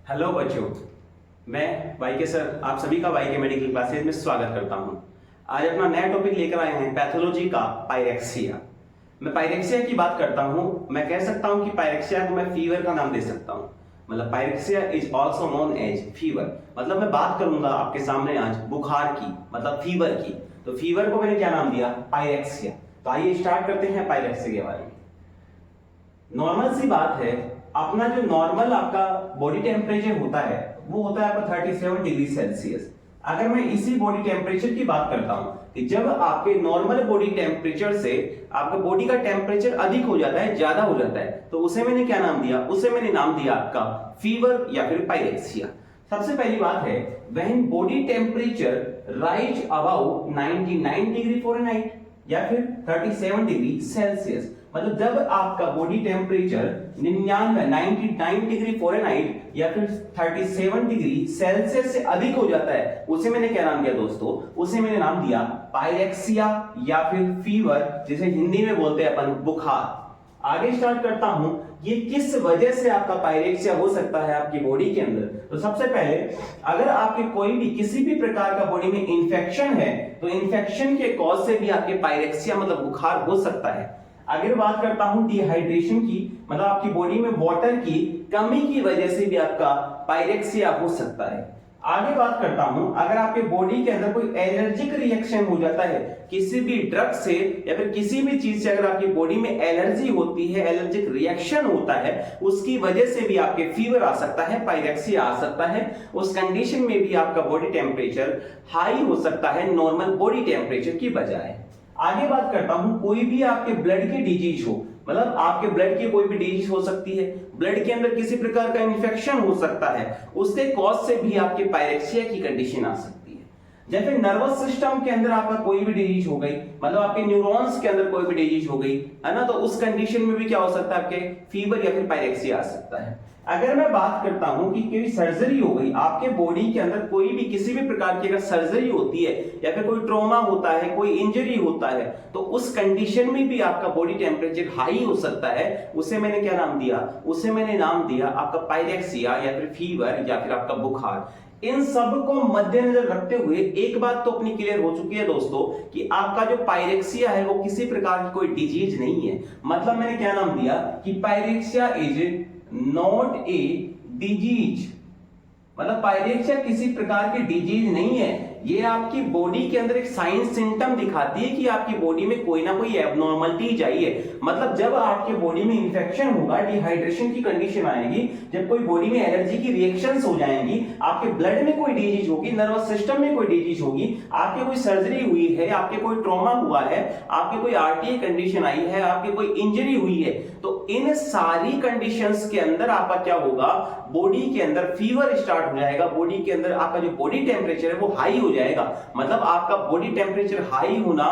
Hello बच्चों, मैं वाईके sir आप सभी का वाईके मेडिकल क्लासेज में स्वागत करता हूं। आज अपना नया टॉपिक लेकर आए हैं पैथोलॉजी का पायरेक्सिया। मैं पायरेक्सिया की बात करता हूं। मैं कह सकता हूं कि पायरेक्सिया को मैं फीवर का नाम दे सकता हूं। मतलब pyrexia is also known as fever. मतलब मैं बात करूंगा आपके सामने आज बुखार की, मतलब फीवर की। तो फीवर को मैंने क्या नाम दिया? पायरेक्सिया। तो आइए स्टार्ट करते हैं पायरेक्सिया के बारे में। नॉर्मल सी बात है, अपना जो नॉर्मल आपका बॉडी टेम्परेचर होता है वो होता है आपका 37 डिग्री सेल्सियस। अगर मैं इसी बॉडी टेम्परेचर की बात करता हूं कि जब आपके नॉर्मल बॉडी टेम्परेचर से आपका बॉडी का टेम्परेचर अधिक हो जाता है, ज्यादा हो जाता है, तो उसे मैंने क्या नाम दिया? उसे मैंने नाम दिया आपका फीवर या फिर पायरेक्सिया। सबसे पहली बात है, when body temperature rise about 99 degree Fahrenheit या फिर 37 डिग्री सेल्सियस। मतलब जब आपका बॉडी टेम्परेचर 99 डिग्री फ़ारेनहाइट या फिर 37 डिग्री सेल्सियस से अधिक हो जाता है, उसे मैंने क्या नाम दिया दोस्तों? उसे मैंने नाम दिया पायरेक्सिया या फिर फीवर, जिसे हिंदी में बोलते हैं अपन बुखार। आगे स्टार्ट करता हूं, ये किस वजह से आपका पायरेक्सिया हो सकता है आपकी बॉडी के अंदर। तो सबसे पहले, अगर आपके कोई भी किसी भी प्रकार का बॉडी में इंफेक्शन है तो इंफेक्शन के कॉज से भी आपके पायरेक्सिया मतलब बुखार हो सकता है। अगर बात करता हूं डिहाइड्रेशन की, मतलब आपकी बॉडी में वाटर की कमी की वजह से भी आपका पायरेक्सिया हो सकता है। आगे बात करता हूं, अगर आपके बॉडी के अंदर कोई एलर्जिक रिएक्शन हो जाता है किसी भी ड्रग से या फिर किसी भी चीज से, अगर आपकी बॉडी में एलर्जी होती है, एलर्जिक रिएक्शन होता है, उसकी वजह से भी आपके फीवर आ सकता है, पायरेक्सिया आ सकता है। उस कंडीशन में भी आपका बॉडी टेम्परेचर हाई हो सकता है नॉर्मल बॉडी टेम्परेचर की बजाय। आगे बात करता हूं, कोई भी आपके ब्लड की डिजीज हो, मतलब आपके ब्लड की कोई भी डिजीज हो सकती है, ब्लड के अंदर किसी प्रकार का इंफेक्शन हो सकता है, उसके कॉज से भी आपके पायरेक्सिया की कंडीशन आ सकती है। जैसे नर्वस सिस्टम के अंदर आपका कोई भी डिजीज हो गई, मतलब आपके न्यूरॉन्स के अंदर कोई भी डिजीज हो गई है ना, तो उस कंडीशन में भी क्या हो सकता है? आपके फीवर या फिर पायरेक्सिया आ सकता है। अगर मैं बात करता हूं कि कोई सर्जरी हो गई आपके बॉडी के अंदर, कोई भी किसी भी प्रकार की अगर सर्जरी होती है या फिर कोई ट्रॉमा होता है, कोई इंजरी होता है, तो उस कंडीशन में भी आपका बॉडी टेम्परेचर हाई हो सकता है। उसे मैंने क्या नाम दिया? उसे मैंने नाम दिया आपका पायरेक्सिया या फिर फीवर या फिर आपका बुखार। इन सब को मद्देनजर रखते हुए एक बात तो अपनी क्लियर हो चुकी है दोस्तों कि आपका जो पायरेक्सिया है वो किसी प्रकार की कोई डिजीज नहीं है। मतलब मैंने क्या नाम दिया कि pyrexia is not a disease. मतलब पायरेक्सिया किसी प्रकार की डिजीज नहीं है, ये आपकी बॉडी के अंदर एक साइन सिम्टम दिखाती है कि आपकी बॉडी में कोई ना कोई एबनॉर्मलिटी चाहिए। मतलब जब आपके बॉडी में इंफेक्शन होगा, डिहाइड्रेशन की कंडीशन आएगी, जब कोई बॉडी में एलर्जी की रिएक्शंस हो जाएंगी, आपके ब्लड में कोई डिजीज होगी, नर्वस सिस्टम में कोई डिजीज होगी, आपके कोई सर्जरी हुई है, आपके कोई ट्रॉमा हुआ है, आपके कोई आरटीए कंडीशन आई है, आपके कोई इंजरी हुई है, तो इन सारी कंडीशंस के अंदर आपका क्या होगा? बॉडी के अंदर फीवर स्टार्ट हो जाएगा, बॉडी के अंदर आपका जो बॉडी टेम्परेचर है वो हाई हो जाएगा। मतलब आपका बॉडी टेम्परेचर हाई होना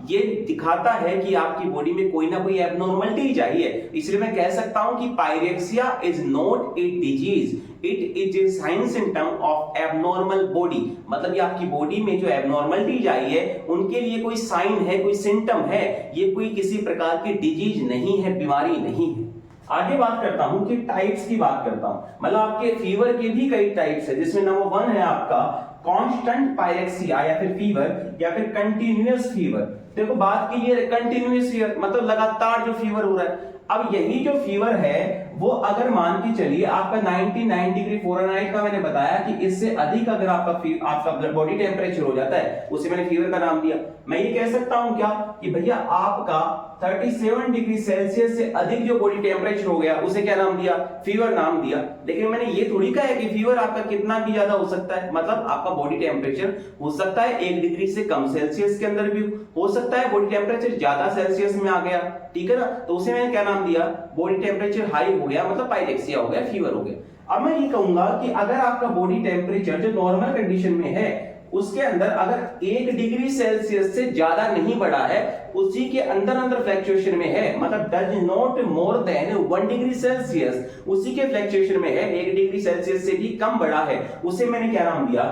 ये दिखाता है कि आपकी बॉडी में कोई ना कोई एबनॉर्मलिटी चाहिए। इसलिए मैं कह सकता हूं कि pyrexia is not a disease, it is a sign symptom of abnormal body. मतलब ये आपकी बॉडी में जो एबनॉर्मलिटी चाहिए उनके लिए कोई साइन है, कोई सिम्टम है, ये कोई किसी प्रकार की डिजीज नहीं है, बीमारी नहीं है। आगे बात करता हूं कि टाइप्स की बात करता हूं। मतलब आपके फीवर के भी कई टाइप्स है, जिसमें नंबर 1 है आपका कांस्टेंट पायरेक्सिया या फिर फीवर या फिर कंटिन्यूअस फीवर। देखो बात की ये कंटिन्यूअस फीवर मतलब लगातार जो फीवर हो रहा है। अब यही जो फीवर है वो अगर मान के चलिए आपका 99 डिग्री फ़ारेनहाइट का, मैंने बताया कि इससे अधिक अगर आपका बॉडी टेम्परेचर हो जाता है, उसे मैंने फीवर का नाम दिया। मैं ये कह सकता हूं क्या कि भैया आपका 37 डिग्री सेल्सियस से अधिक जो बॉडी टेम्परेचर हो गया उसे क्या नाम दिया? फीवर नाम दिया। लेकिन मैंने ये थोड़ी कहा है कि फीवर आपका कितना भी ज्यादा हो सकता है। मतलब आपका बॉडी टेम्परेचर हो सकता है 1 डिग्री से कम सेल्सियस के अंदर भी हो सकता है बॉडी टेम्परेचर ज्यादा सेल्सियस में आ गया, ठीक है ना, तो उसे मैंने क्या नाम दिया? बॉडी टेम्परेचर हाई हो गया, मतलब पायरेक्सिया हो गया, फीवर हो गया। अब मैं ये कहूंगा कि अगर आपका बॉडी टेम्परेचर जो नॉर्मल कंडीशन में है उसके अंदर अगर 1 डिग्री सेल्सियस से ज्यादा नहीं बढ़ा है, उसी के अंदर फ्लक्चुएशन में है, मतलब does not more than 1 degree Celsius, उसी के फ्लक्चुएशन में है, 1 डिग्री सेल्सियस से भी कम बढ़ा है, उसे मैंने क्या नाम दिया?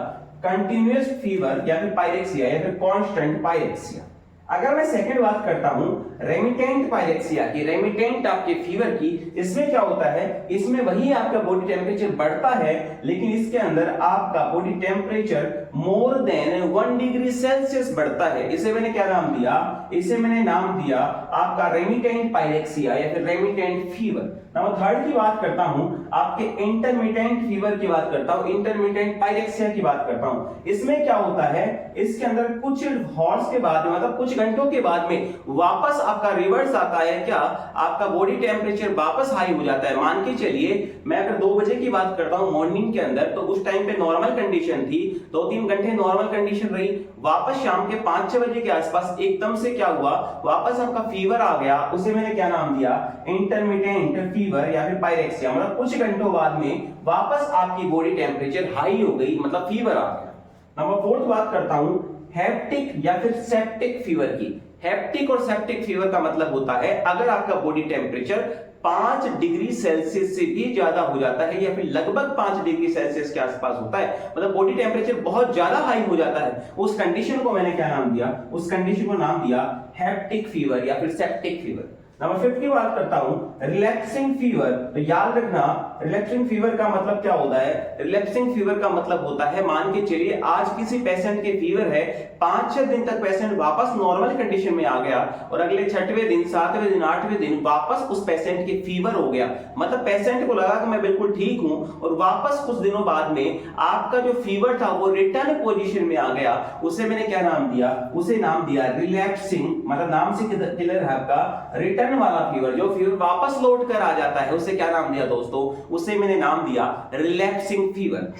कंटिन्यूअस फीवर या फिर पायरेक्सिया या फिर कांस्टेंट पायरेक्सिया। अगर मैं सेकंड बात करता हूं, रेमिटेंट पायरेक्सिया की, रेमिटेंट आपके फीवर की, इसमें क्या होता है, इसमें वही आपका बॉडी टेम्परेचर बढ़ता है लेकिन इसके अंदर आपका body temperature more than 1 degree Celsius बढ़ता है। इसे मैंने क्या नाम दिया, इसे मैंने नाम दिया आपका रेमिटेंट पायरेक्सिया या फिर रेमिटेंट फीवर। नंबर थर्ड की बात करता हूं, आपके इंटरमिटेंट फीवर की बात करता हूं, इंटरमिटेंट पायरेक्सिया की बात करता हूं। इसमें क्या होता है, इसके अंदर कुछ हॉर्स के बाद में, मतलब कुछ घंटों के बाद में वापस आपका रिवर्स आता है, क्या आपका बॉडी टेम्परेचर वापस हाई हो जाता है। मान के चलिए मैं अगर 2 बजे की बात करता हूं मॉर्निंग के अंदर, तो उस टाइम पे नॉर्मल कंडीशन थी, 2-3 घंटे नॉर्मल कंडीशन रही, वापस शाम के 5-6 बजे के आसपास एकदम से क्या हुआ, वापस आपका फीवर आ गया। उसे मैंने क्या नाम दिया, इंटरमिटेंट फीवर या फिर पायरेक्सिया। मतलब कुछ घंटों बाद में वापस आपकी बॉडी टेम्परेचर हाई हो गई, मतलब फीवर आ गया। नंबर फोर्थ बात करता हूं हेप्टिक या फिर सेप्टिक फीवर की। हेप्टिक और सेप्टिक फीवर का मतलब होता है अगर आपका बॉडी टेम्परेचर 5 डिग्री सेल्सियस से भी ज्यादा हो जाता है या फिर लगभग 5 डिग्री सेल्सियस के आसपास होता है, मतलब बॉडी टेम्परेचर बहुत ज्यादा हाई हो जाता है, उस कंडीशन को मैंने क्या नाम दिया, उस कंडीशन को नाम दिया हेप्टिक फीवर या फिर सेप्टिक फीवर। नंबर 5 की बात करता हूं रिलैक्सिंग फीवर। तो याद रखना रिलैक्सिंग फीवर का मतलब क्या होता है, रिलैक्सिंग फीवर का मतलब होता है, मान के चलिए आज किसी पेशेंट के फीवर है, 5-6 दिन तक पेशेंट वापस नॉर्मल कंडीशन में आ गया और अगले 6वें दिन 7वें दिन 8वें दिन वापस उस पेशेंट के फीवर हो गया, मतलब पेशेंट को लगा कि मैं बिल्कुल ठीक हूं और वापस कुछ दिनों बाद में आपका जो फीवर था वो रिटर्न पोजीशन में आ गया, उसे मैंने क्या नाम दिया, उसे नाम दिया रिलैक्सिंग, मतलब नाम से क्लियर है आपका, रिटर्न वाला फीवर, जो फीवर वापस लौट कर आ जाता है उसे क्या नाम दिया दोस्तों, उसे मैंने नाम दिया रिलैक्सिंग फीवर।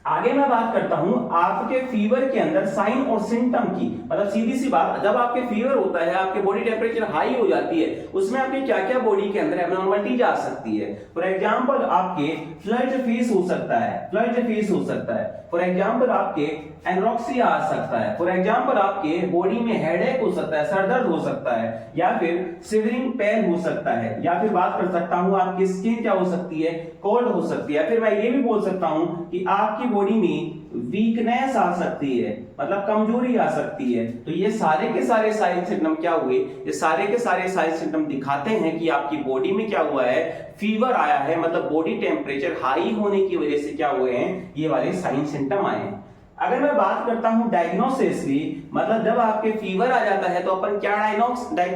आगे मैं बात करता हूं आपके फीवर के अंदर साइन और सिम्टम की, मतलब सीधी सी बात, जब आपके फीवर होता है, आपके बॉडी टेम्परेचर हाई हो जाती है, उसमें आपके क्या क्या बॉडी के अंदर एब्नॉर्मलिटीज आ सकती है। फॉर एग्जांपल आपके फ्लड फेस हो सकता है, फ्लड फेस हो सकता है, फॉर एग्जांपल आपके एनोरेक्सिया आ सकता है, फॉर एग्जांपल आपके बॉडी में हेडेक हो सकता है, सर दर्द हो सकता है, या फिर शिवरिंग पेन हो सकता है, या फिर बात कर सकता हूं आपकी स्किन क्या हो सकती है, कोल्ड हो सकती है, फिर मैं ये भी बोल सकता हूं कि आपकी बॉडी में वीकनेस आ सकती है, मतलब कमजोरी आ सकती है। तो ये सारे के सारे साइन सिम्टम क्या हुए, ये सारे के सारे साइन सिम्टम दिखाते हैं कि आपकी बॉडी में क्या हुआ है, फीवर आया है, मतलब बॉडी टेम्परेचर हाई होने की वजह से क्या हुए हैं, ये वाले साइन सिम्टम आए हैं। अगर मैं बात करता हूं डायग्नोसिस की, मतलब जब आपके फीवर आ जाता है तो अपन क्या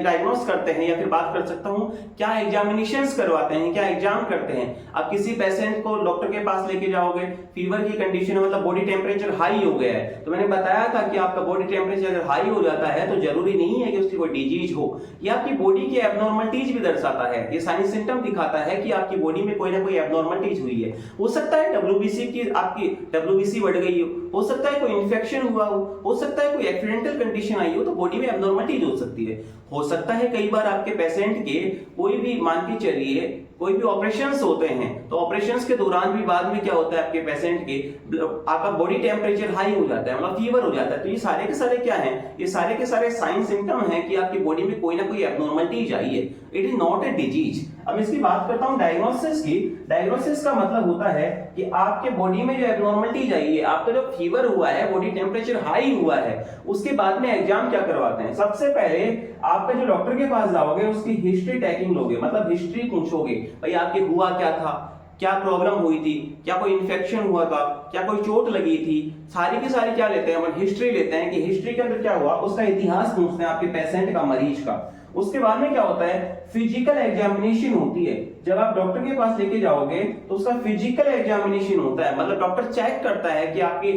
डायग्नोस करते हैं, या फिर बात कर सकता हूं क्या एग्जामिनेशंस करवाते हैं, क्या एग्जाम करते हैं। आप किसी पेशेंट को डॉक्टर के पास लेके जाओगे, फीवर की कंडीशन मतलब बॉडी टेम्परेचर हाई हो गया है, तो मैंने बताया था कि आपका बॉडी टेम्परेचर अगर हाई हो जाता है तो जरूरी नहीं है कि उसकी कोई डिजीज हो, ये आपकी बॉडी की एब्नॉर्मलिटीज भी दर्शाता है, ये साइन सिम्टम दिखाता है कि आपकी बॉडी में कोई ना कोई एब्नॉर्मलिटीज हुई है। हो सकता है डब्ल्यूबीसी की, आपकी डब्ल्यूबीसी बढ़ गई हो सकता है कोई इन्फेक्शन हुआ हो सकता है कोई एक्सीडेंटल कंडीशन आई हो, तो बॉडी में एब्नॉर्मलिटीज हो सकती है। हो सकता है कई बार आपके पेशेंट के कोई भी, मान के चलिए कोई भी ऑपरेशंस होते हैं, तो ऑपरेशंस के दौरान भी बाद में क्या होता है, आपके पेशेंट के आपका बॉडी टेम्परेचर हाई हो जाता है, मतलब फीवर हो जाता है। तो ये सारे के सारे क्या हैं, ये सारे के सारे साइन सिम्टम हैं कि आपकी बॉडी में कोई ना कोई एब्नॉर्मलिटीज आई है, it is not a disease. अब इसकी बात करता हूं डायग्नोसिस की। डायग्नोसिस का मतलब होता है कि आपके बॉडी में जो एब्नॉर्मलिटीज आई है, आपका जो फीवर हुआ है, बॉडी टेम्परेचर हाई हुआ है, उसके बाद में एग्जाम क्या करवाते हैं, सबसे पहले आपका जो डॉक्टर के पास जाओगे उसकी हिस्ट्री टेकिंग लोगे, मतलब हिस्ट्री पूछोगे, भाई आपके हुआ क्या था, क्या प्रॉब्लम हुई थी, क्या कोई इन्फेक्शन हुआ था, क्या कोई चोट लगी थी, सारी की सारी क्या लेते हैं, हम हिस्ट्री लेते हैं कि हिस्ट्री के अंदर क्या हुआ, उसका इतिहास पूछते हैं आपके पेशेंट का, मरीज का। उसके बाद में क्या होता है, फिजिकल एग्जामिनेशन होती है। जब आप डॉक्टर के पास लेके जाओगे तो उसका फिजिकल एग्जामिनेशन होता है, मतलब डॉक्टर चेक करता है कि आपकी,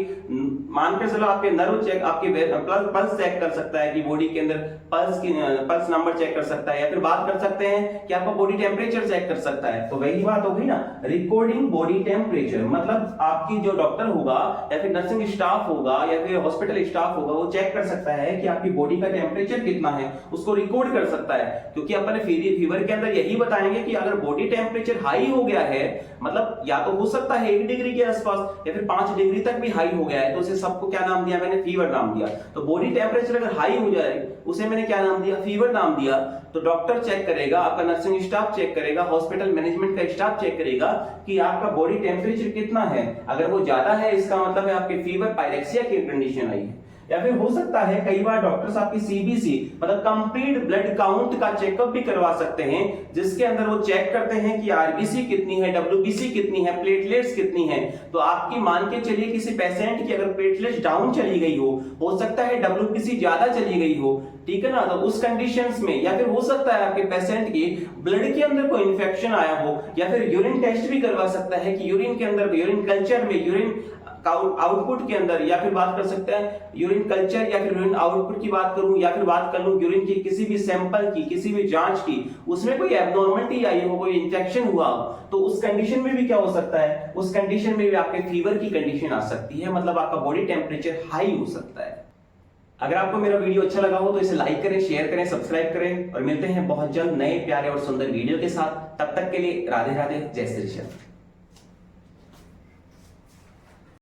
मान के चलो आपके नर्व चेक, आपके पल्स चेक कर सकता है कि बॉडी के अंदर पल्स नंबर चेक कर सकता है, या फिर बात कर सकते हैं कि आपका बॉडी टेम्परेचर चेक कर सकता है। तो वही बात हो गई ना, रिकॉर्डिंग बॉडी टेम्परेचर, मतलब आपकी जो डॉक्टर होगा या फिर नर्सिंग स्टाफ होगा या फिर हॉस्पिटल स्टाफ होगा, वो चेक कर सकता है कि आपकी बॉडी का टेम्परेचर कितना है, उसको रिकॉर्ड कर सकता है। क्योंकि अपन फीवर के अंदर यही बताएंगे कि अगर बॉडी टेम्परेचर हाई हो गया है, मतलब या तो हो सकता है 1 डिग्री के आसपास या फिर 5 डिग्री तक भी हाई हो गया है, तो उसे सबको क्या नाम दिया मैंने, फीवर नाम दिया। तो बॉडी टेम्परेचर अगर हाई हो जाए उसे मैंने क्या नाम दिया, फीवर नाम दिया। तो डॉक्टर चेक करेगा, आपका नर्सिंग स्टाफ चेक करेगा, हॉस्पिटल मैनेजमेंट का स्टाफ चेक करेगा कि आपका बॉडी टेम्परेचर कितना है। अगर वो ज्यादा है इसका मतलब है आपके फीवर पायरेक्सिया की कंडीशन आई है। या फिर हो सकता है कई बार डॉक्टर्स आपकी सीबीसी मतलब कंप्लीट ब्लड काउंट का चेकअप भी करवा सकते हैं, जिसके अंदर वो चेक करते हैं कि आरबीसी कितनी है, डब्ल्यूबीसी कितनी है, प्लेटलेट्स कितनी है। तो आपकी मान के चलिए किसी पेशेंट की अगर प्लेटलेट्स डाउन चली गई हो सकता है डब्ल्यूबीसी ज्यादा चली गई हो, ठीक है ना। तो उस कंडीशंस में या फिर हो सकता है आपके पेशेंट के ब्लड के अंदर कोई इन्फेक्शन आया हो, या फिर यूरिन टेस्ट भी करवा सकता है कि यूरिन के अंदर, यूरिन कल्चर में, यूरिन आउटपुट के अंदर, या फिर बात कर सकते हैं यूरिन कल्चर या फिर यूरिन आउटपुट की बात करूं, या फिर बात कर लूं यूरिन की किसी भी सैंपल की, किसी भी जांच की, उसमें कोई एब्नॉर्मलिटी आई हो, कोई इंफेक्शन हुआ हो, तो उस कंडीशन में भी क्या हो सकता है, उस कंडीशन में भी आपके फीवर की कंडीशन आ सकती है, मतलब आपका बॉडी टेम्परेचर हाई हो सकता है। अगर आपको मेरा वीडियो अच्छा लगा हो तो इसे लाइक करें, शेयर करें, सब्सक्राइब करें और मिलते हैं बहुत जल्द नए प्यारे और सुंदर वीडियो के साथ। तब तक के लिए राधे राधे, जय श्री कृष्ण।